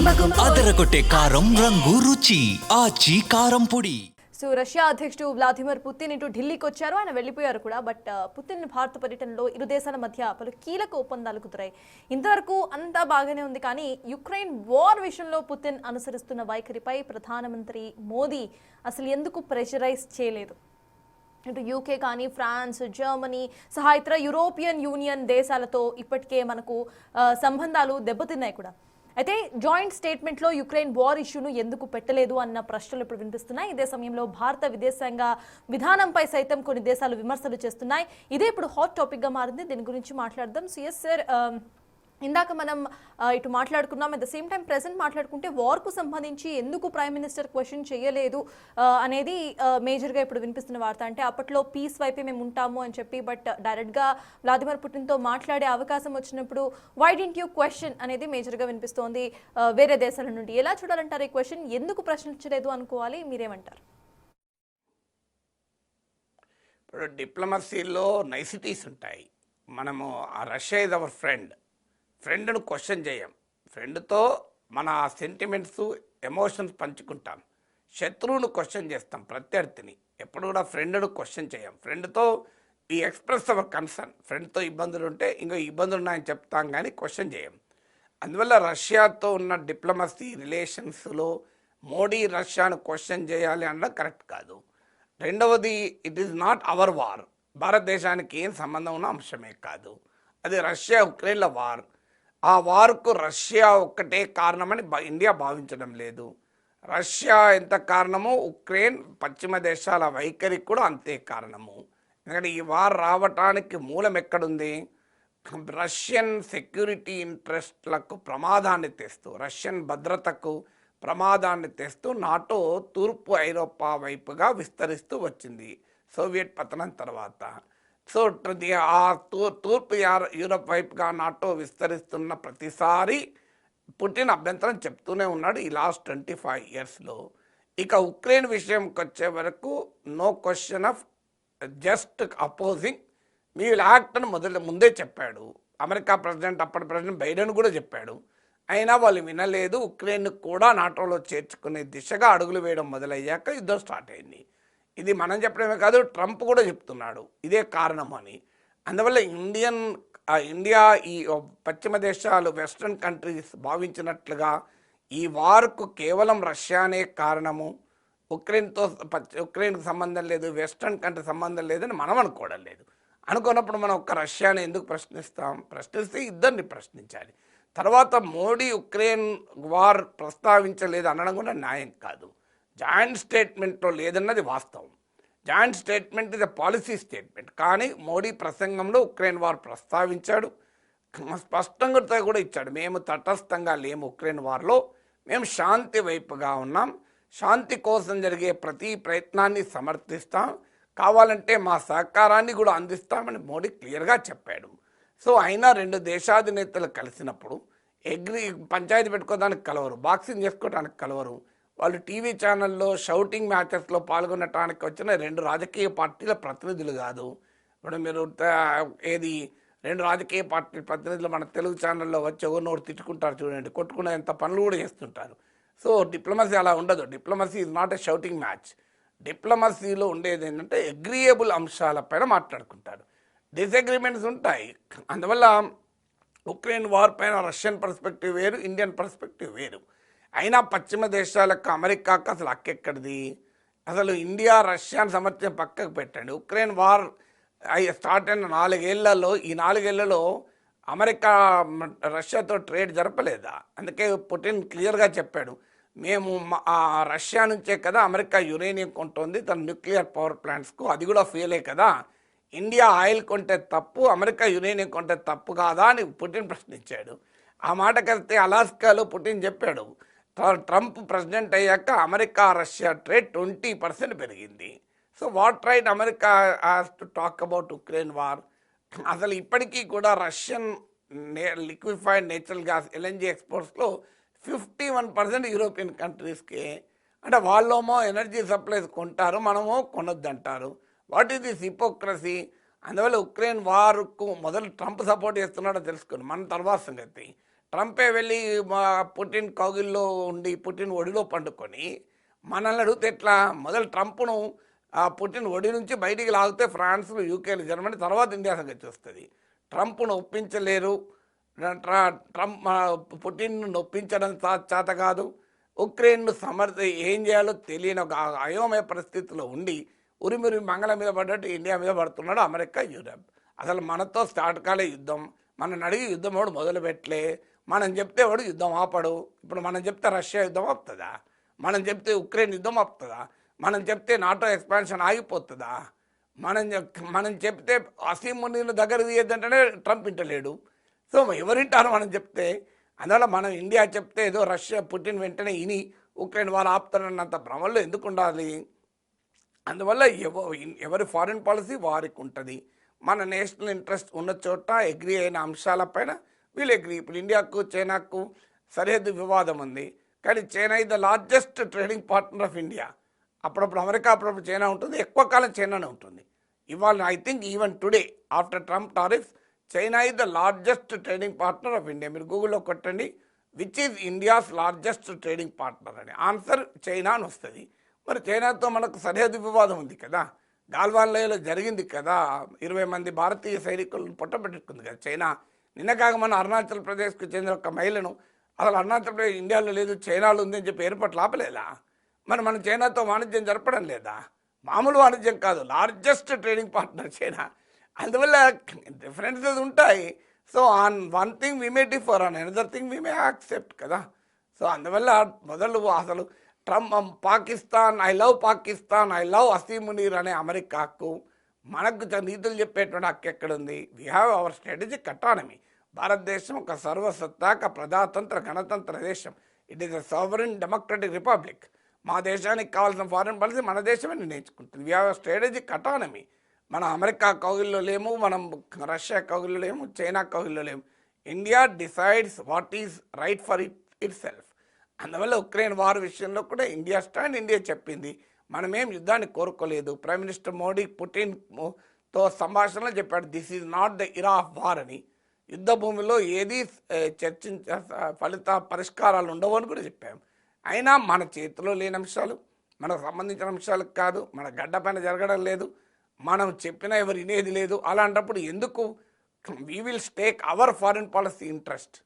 అదరగొట్టే కారం రంగు రుచి ఆచి కారం పొడి. సో రష్యా అధ్యక్షుడు వ్లాదిమిర్ పుతిన్ ఇటు ఢిల్లీకి వచ్చారు, ఆయన వెళ్ళిపోయారు కూడా. బట్ పుతిన్ భారత పర్యటనలో ఇరు దేశాల మధ్య పలు కీలక ఒప్పందాలు కుదిరాయి. ఇంతవరకు అంతా బాగానే ఉంది, కానీ యుక్రెయిన్ వార్ విషయంలో పుతిన్ అనుసరిస్తున్న వైఖరిపై ప్రధానమంత్రి మోదీ అసలు ఎందుకు ప్రెషరైజ్ చేయలేదు? ఇటు యూకే కానీ, ఫ్రాన్స్, జర్మనీ సహా ఇతర యూరోపియన్ యూనియన్ దేశాలతో ఇప్పటికే మనకు సంబంధాలు దెబ్బతిన్నాయి కూడా. అయితే జాయింట్ స్టేట్మెంట్లో యుక్రెయిన్ వార్ ఇష్యూను ఎందుకు పెట్టలేదు అన్న ప్రశ్నలు ఇప్పుడు వినిపిస్తున్నాయి. ఇదే సమయంలో భారత విదేశాంగ విధానంపై సైతం కొన్ని దేశాలు విమర్శలు చేస్తున్నాయి. ఇదే ఇప్పుడు హాట్ టాపిక్గా మారింది. దీని గురించి మాట్లాడదాం. సిఎస్ సార్, ఇందాక మనం ఇటు మాట్లాడుకున్నాం, at the same time present మాట్లాడుకుంటే వార్కు సంబంధించి ఎందుకు ప్రైమ్ మినిస్టర్ క్వశ్చన్ చేయలేదు అనేది మేజర్గా ఇప్పుడు వినిపిస్తున్న వార్త. అంటే అప్పట్లో పీస్ వైపే మేము ఉంటాము అని చెప్పి, బట్ డైరెక్ట్గా వ్లాదిమిర్ పుటిన్తో మాట్లాడే అవకాశం వచ్చినప్పుడు వై డింట్ యూ క్వశ్చన్ అనేది మేజర్గా వినిపిస్తోంది వేరే దేశాల నుండి. ఎలా చూడాలంటారు ఈ క్వశ్చన్? ఎందుకు ప్రశ్నించలేదు అనుకోవాలి, మీరేమంటారు? ఇప్పుడు డిప్లొమసీలో నైసిటీస్ ఉంటాయి. మనము ఆ రష్యా ఇస్ అవర్ ఫ్రెండ్ను క్వశ్చన్ చేయం. ఫ్రెండ్తో మన సెంటిమెంట్స్, ఎమోషన్స్ పంచుకుంటాం. శత్రువును క్వశ్చన్ చేస్తాం, ప్రత్యర్థిని. ఎప్పుడు కూడా ఫ్రెండ్ను క్వశ్చన్ చేయం. ఫ్రెండ్తో ఈ ఎక్స్ప్రెస్ అవర్ కన్సర్న్. ఫ్రెండ్తో ఇబ్బందులు ఉంటే ఇంకో ఇబ్బందులు ఉన్నాయని చెప్తాం, కానీ క్వశ్చన్ చేయం. అందువల్ల రష్యాతో ఉన్న డిప్లొమసీ రిలేషన్స్లో మోడీ రష్యాను క్వశ్చన్ చేయాలి అన్నది కరెక్ట్ కాదు. రెండవది, it is not our war. భారతదేశానికి ఏం సంబంధం ఉన్న అంశమే కాదు. అది రష్యా ఉక్రెయిన్ల వార్. ఆ వార్కు రష్యా ఒక్కటే కారణమని ఇండియా భావించడం లేదు. రష్యా ఎంత కారణమో ఉక్రెయిన్ పశ్చిమ దేశాల వైఖరికి కూడా అంతే కారణము. ఎందుకంటే ఈ వార్ రావటానికి మూలం ఎక్కడుంది? రష్యన్ సెక్యూరిటీ ఇంట్రెస్ట్లకు ప్రమాదాన్ని తెస్తూ, రష్యన్ భద్రతకు ప్రమాదాన్ని తెస్తూ నాటో తూర్పు ఐరోపా వైపుగా విస్తరిస్తూ వచ్చింది సోవియట్ పతనం తర్వాత. సో ఆ తూర్పు యూరప్ వైపుగా నాటో విస్తరిస్తున్న ప్రతిసారి పుటిన్ అభ్యంతరం చెప్తూనే ఉన్నాడు ఈ లాస్ట్ 25 ఇయర్స్లో. ఇక ఉక్రెయిన్ విషయంకి వచ్చే వరకు no question of just opposing, మీ యాక్ట్ అని ముందే చెప్పాడు అమెరికా ప్రెసిడెంట్. అప్పటి ప్రెసిడెంట్ బైడెన్ కూడా చెప్పాడు. అయినా వాళ్ళు వినలేదు. ఉక్రెయిన్ కూడా నాటోలో చేర్చుకునే దిశగా అడుగులు వేయడం మొదలయ్యాక యుద్ధం స్టార్ట్ అయింది. ఇది మనం చెప్పడమే కాదు, ట్రంప్ కూడా చెప్తున్నాడు ఇదే కారణం అని. అందువల్ల ఇండియా ఈ పశ్చిమ దేశాలు, వెస్ట్రన్ కంట్రీస్ భావించినట్లుగా ఈ వార్కు కేవలం రష్యానే కారణము, ఉక్రెయిన్కు సంబంధం లేదు, వెస్ట్రన్ కంట్రీ సంబంధం లేదని మనం అనుకోవడం లేదు. అనుకున్నప్పుడు మనం ఒక్క రష్యాని ఎందుకు ప్రశ్నిస్తాం? ప్రశ్నిస్తే ఇద్దరిని ప్రశ్నించాలి. తర్వాత మోడీ ఉక్రెయిన్ వార్ ప్రస్తావించలేదు అనడం కూడా న్యాయం కాదు. జాయింట్ స్టేట్మెంట్లో లేదన్నది వాస్తవం. జాయింట్ స్టేట్మెంట్ ఇది పాలసీ స్టేట్మెంట్. కానీ మోడీ ప్రసంగంలో ఉక్రెయిన్ వార్ ప్రస్తావించాడు, స్పష్టంగా కూడా ఇచ్చాడు. మేము తటస్థంగా లేము ఉక్రెయిన్ వార్లో, మేము శాంతి వైపుగా ఉన్నాం, శాంతి కోసం జరిగే ప్రతి ప్రయత్నాన్ని సమర్థిస్తాం, కావాలంటే మా సహకారాన్ని కూడా అందిస్తామని మోడీ క్లియర్గా చెప్పాడు. సో అయినా రెండు దేశాధినేతలు కలిసినప్పుడు పంచాయతీ పెట్టుకోవడానికి కలవరు, బాక్సింగ్ చేసుకోవడానికి కలవరు. వాళ్ళు టీవీ ఛానల్లో షౌటింగ్ మ్యాచెస్లో పాల్గొనటానికి వచ్చిన రెండు రాజకీయ పార్టీల ప్రతినిధులు కాదు. ఇప్పుడు మీరు రెండు రాజకీయ పార్టీ ప్రతినిధులు మన తెలుగు ఛానల్లో వచ్చి ఎవరినోడు తిట్టుకుంటారు చూడండి, కొట్టుకునేంత పనులు కూడా చేస్తుంటారు. సో డిప్లొమసీ అలా ఉండదు. Diplomacy is not a shouting match. డిప్లొమసీలో ఉండేది ఏంటంటే అగ్రియబుల్ అంశాలపైన మాట్లాడుకుంటారు. డిసగ్రిమెంట్స్ ఉంటాయి. అందువల్ల ఉక్రెయిన్ వార్ పైన రష్యన్ పర్స్పెక్టివ్ వేరు, ఇండియన్ పర్స్పెక్టివ్ వేరు. అయినా పశ్చిమ దేశాలకు, అమెరికాకు అసలు హక్కెక్కడిది? అసలు ఇండియా రష్యాను సమర్థ్యం పక్కకు పెట్టండి. ఉక్రెయిన్ వార్ స్టార్ట్ అయిన 4 ఏళ్లలో, ఈ 4 ఏళ్లలో అమెరికా రష్యాతో ట్రేడ్ జరపలేదా? అందుకే పుటిన్ క్లియర్గా చెప్పాడు, మేము రష్యా నుంచే కదా అమెరికా యురేనియం కొంటుంది తన న్యూక్లియర్ పవర్ ప్లాంట్స్కు, అది కూడా ఫెయిలే కదా. ఇండియా ఆయిల్ కొంటే తప్పు, అమెరికా యురేనియం కొంటే తప్పు కాదా అని పుటిన్ ప్రశ్నించాడు. ఆ మాట కలిస్తే అలాస్కాలో పుటిన్ చెప్పాడు, ట్రంప్ ప్రెసిడెంట్ అయ్యాక అమెరికా రష్యా ట్రేడ్ 20% పెరిగింది. So what right America has to talk about Ukraine war? అసలు ఇప్పటికీ కూడా Russian liquefied natural gas LNG ఎక్స్పోర్ట్స్లో 51% యూరోపియన్ కంట్రీస్కి. అంటే వాళ్ళేమో ఎనర్జీ సప్లైస్ కొంటారు, మనమో కొనొద్దంటారు. What is this hypocrisy? అందువల్ల ఉక్రెయిన్ వార్కు మొదలు ట్రంప్ సపోర్ట్ చేస్తున్నాడో తెలుసుకుని మన తర్వాత సంగతి. ట్రంపే వెళ్ళి మా పుటిన్ కౌగిల్లో ఉండి పుటిన్ ఒడిలో పండుకొని మనల్ని అడిగితే ఎట్లా? మొదలు ట్రంప్ను పుటిన్ ఒడి నుంచి బయటికి లాగితే ఫ్రాన్స్లు, యూకేలు, జర్మనీ, తర్వాత ఇండియా సంగతి వస్తుంది. ట్రంప్ను ఒప్పించలేరు. ట్రంప్ పుటిన్ను నొప్పించడం చేత కాదు. ఉక్రెయిన్ను ఏం చేయాలో తెలియని ఒక అయోమయ పరిస్థితిలో ఉండి ఉరిమిరి మంగళ మీద పడ్డట్టు ఇండియా మీద పడుతున్నాడు అమెరికా, యూరప్. అసలు మనతో స్టార్ట్ కాలే యుద్ధం. మనం అడిగి యుద్ధం వాడు మొదలు పెట్టలే. మనం చెప్తే వాడు యుద్ధం ఆపడు. ఇప్పుడు మనం చెప్తే రష్యా యుద్ధం ఆపుతుందా? మనం చెప్తే ఉక్రెయిన్ యుద్ధం ఆపుతుందా? మనం చెప్తే నాటో ఎక్స్పాన్షన్ ఆగిపోతుందా? మనం చెప్తే అసీమునీని దగ్గర తీయద్దంటేనే ట్రంప్ ఇంటలేడు. సో ఎవరింటారు మనం చెప్తే? అందువల్ల మనం ఇండియా చెప్తే ఏదో రష్యా పుటిన్ వెంటనే ఇని ఉక్రెయిన్ వాళ్ళు ఆపుతారన్నంత భ్రమల్లో ఎందుకు ఉండాలి? అందువల్ల ఎవరి ఫారిన్ పాలసీ వారికి ఉంటుంది. మన నేషనల్ ఇంట్రెస్ట్ ఉన్న చోట అగ్రి అయిన అంశాలపైన వీళ్ళు అగ్రి. ఇప్పుడు ఇండియాకు చైనాకు సరిహద్దు వివాదం ఉంది, కానీ China is the largest trading partner of India. అప్పుడప్పుడు అమెరికా, అప్పుడప్పుడు చైనా ఉంటుంది, ఎక్కువ కాలం చైనానే ఉంటుంది. ఇవాళ I think even today after Trump tariffs China is the largest trading partner of India. మీరు గూగుల్లో కొట్టండి which is India's largest trading partner అని, ఆన్సర్ చైనా అని వస్తుంది. మరి చైనాతో మనకు సరిహద్దు వివాదం ఉంది కదా, గాల్వాన్లో జరిగింది కదా, 20 మంది భారతీయ సైనికులను పొట్టబెట్టుకుంది కదా చైనా. నిన్న కాక మన అరుణాచల్ ప్రదేశ్కు చెందిన ఒక మహిళను అసలు అరుణాచల్ ప్రదేశ్ ఇండియాలో లేదు చైనాలో ఉంది అని చెప్పి ఏర్పాట్లు ఆపలేదా? మరి మనం చైనాతో వాణిజ్యం జరపడం లేదా? మామూలు వాణిజ్యం కాదు, లార్జెస్ట్ ట్రేడింగ్ పార్ట్నర్ చైనా. అందువల్ల డిఫరెన్సెస్ ఉంటాయి. So on one thing we may differ, on another thing we may accept కదా. సో అందువల్ల మొదలు అసలు Trump Pakistan, I love Pakistan, I love Asim Munir అనే అమెరికాకు మనకు నీతులు చెప్పేటువంటి హక్కు ఎక్కడుంది? We have our strategic autonomy. భారతదేశం ఒక సర్వసత్తాక ప్రజాతంత్ర గణతంత్ర దేశం. It is a sovereign democratic republic. మా దేశానికి కావాల్సిన ఫారెన్ పాలసీ మన దేశమే నిర్ణయించుకుంటుంది. We have strategic autonomy. మనం అమెరికా కౌగిల్లో లేము, మనం రష్యా కౌగిల్లో లేము, చైనా కౌగిల్లో లేము. India decides what is right for it self. అందువల్ల ఉక్రెయిన్ వార్ విషయంలో కూడా ఇండియా స్టాండ్ ఇండియా చెప్పింది. మనమేం యుద్ధాన్ని కోరుకోలేదు. ప్రైమ్ మినిస్టర్ మోడీ పుటిన్తో సంభాషణలో చెప్పాడు, this is not the Ira of war అని. యుద్ధ భూమిలో ఏది పరిష్కారాలు ఉండవు అని కూడా చెప్పాము. అయినా మన చేతిలో లేని అంశాలు, మనకు సంబంధించిన అంశాలకు కాదు, మన గడ్డ పైన జరగడం లేదు, మనం చెప్పినా ఎవరు వినేది లేదు. అలాంటప్పుడు ఎందుకు we will take our foreign policy interest